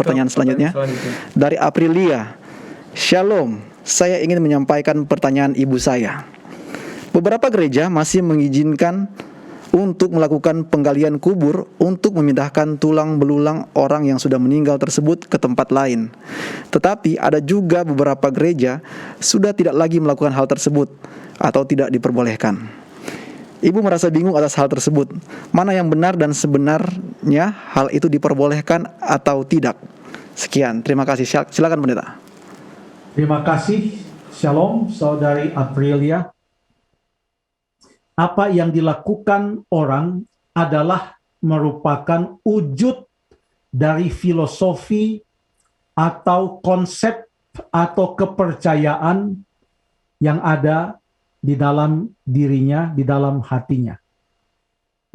pertanyaan selanjutnya. Dari Aprilia. Shalom, saya ingin menyampaikan pertanyaan ibu saya. Beberapa gereja masih mengizinkan untuk melakukan penggalian kubur untuk memindahkan tulang belulang orang yang sudah meninggal tersebut ke tempat lain. Tetapi ada juga beberapa gereja sudah tidak lagi melakukan hal tersebut atau tidak diperbolehkan. Ibu merasa bingung atas hal tersebut. Mana yang benar dan sebenarnya hal itu diperbolehkan atau tidak? Sekian, terima kasih. Silakan pendeta. Terima kasih. Shalom, saudari Aprilia. Apa yang dilakukan orang adalah merupakan wujud dari filosofi atau konsep atau kepercayaan yang ada di dalam dirinya, di dalam hatinya.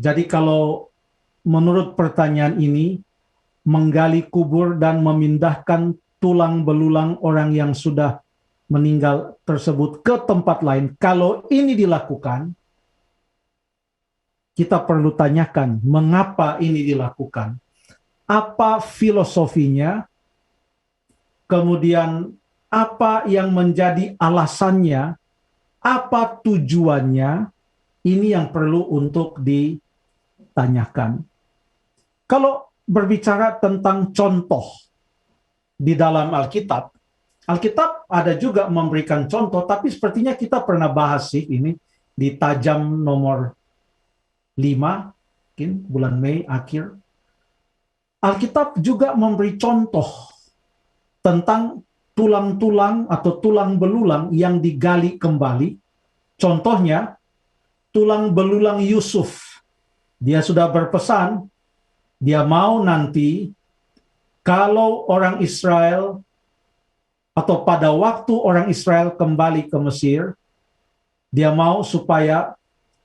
Jadi kalau menurut pertanyaan ini, menggali kubur dan memindahkan tulang belulang orang yang sudah meninggal tersebut ke tempat lain, kalau ini dilakukan, kita perlu tanyakan mengapa ini dilakukan. Apa filosofinya? Kemudian apa yang menjadi alasannya? Apa tujuannya? Ini yang perlu untuk ditanyakan. Kalau berbicara tentang contoh di dalam Alkitab, Alkitab ada juga memberikan contoh, tapi sepertinya kita pernah bahas sih ini di tajam nomor 5, mungkin bulan Mei akhir. Alkitab juga memberi contoh tentang tulang-tulang atau tulang belulang yang digali kembali. Contohnya, tulang belulang Yusuf. Dia sudah berpesan, dia mau nanti kalau orang Israel atau pada waktu orang Israel kembali ke Mesir, dia mau supaya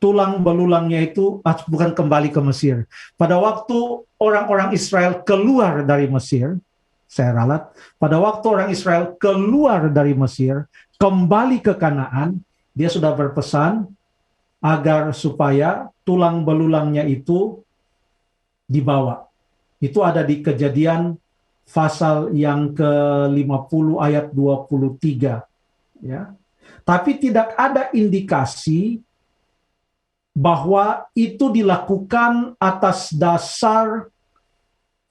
tulang belulangnya itu bukan kembali ke Mesir. Pada waktu orang-orang Israel keluar dari Mesir, saya ralat, pada waktu orang Israel keluar dari Mesir, kembali ke Kanaan, dia sudah berpesan agar supaya tulang belulangnya itu dibawa. Itu ada di Kejadian pasal yang ke-50 ayat 23. Ya. Tapi tidak ada indikasi bahwa itu dilakukan atas dasar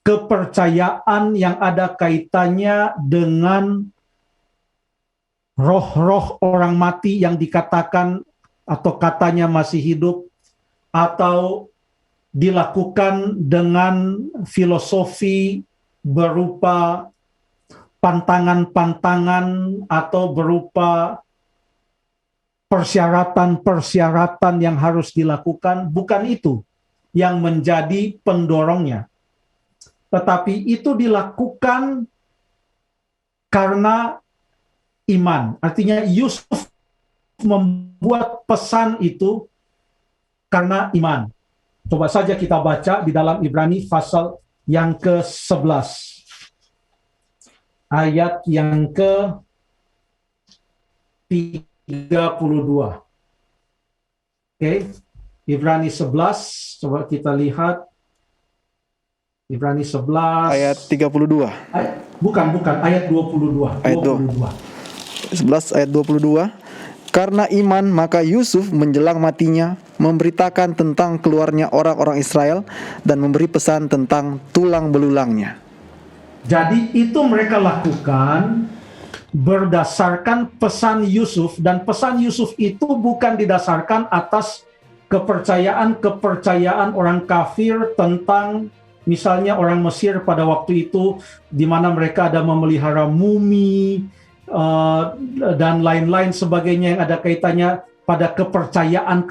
kepercayaan yang ada kaitannya dengan roh-roh orang mati yang dikatakan atau katanya masih hidup, atau dilakukan dengan filosofi berupa pantangan-pantangan atau berupa persyaratan-persyaratan yang harus dilakukan. Bukan itu yang menjadi pendorongnya. Tetapi itu dilakukan karena iman. Artinya Yusuf membuat pesan itu karena iman. Coba saja kita baca di dalam Ibrani pasal yang ke-11. Ayat yang ke-32. Oke, Ibrani 11, coba kita lihat. Ibrani 11 ayat 32. Bukan, ayat 22. Ayat 11 ayat 22. Karena iman maka Yusuf menjelang matinya memberitakan tentang keluarnya orang-orang Israel dan memberi pesan tentang tulang belulangnya. Jadi itu mereka lakukan berdasarkan pesan Yusuf, dan pesan Yusuf itu bukan didasarkan atas kepercayaan orang kafir tentang misalnya orang Mesir pada waktu itu, di mana mereka ada memelihara mumi dan lain-lain sebagainya yang ada kaitannya pada kepercayaan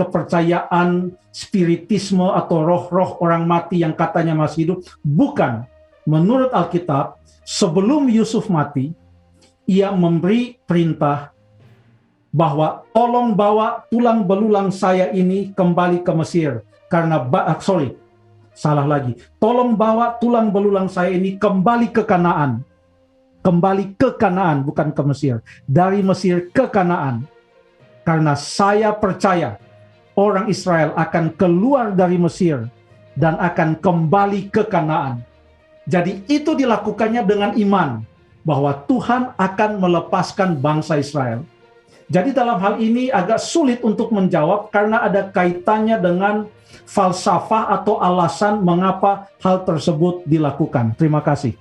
spiritisme atau roh-roh orang mati yang katanya masih hidup. Bukan. Menurut Alkitab, sebelum Yusuf mati, ia memberi perintah bahwa tolong bawa tulang belulang saya ini kembali ke Mesir. Karena, tolong bawa tulang belulang saya ini kembali ke Kanaan. Kembali ke Kanaan, bukan ke Mesir. Dari Mesir ke Kanaan. Karena saya percaya orang Israel akan keluar dari Mesir dan akan kembali ke Kanaan. Jadi itu dilakukannya dengan iman bahwa Tuhan akan melepaskan bangsa Israel. Jadi dalam hal ini agak sulit untuk menjawab karena ada kaitannya dengan falsafah atau alasan mengapa hal tersebut dilakukan. Terima kasih.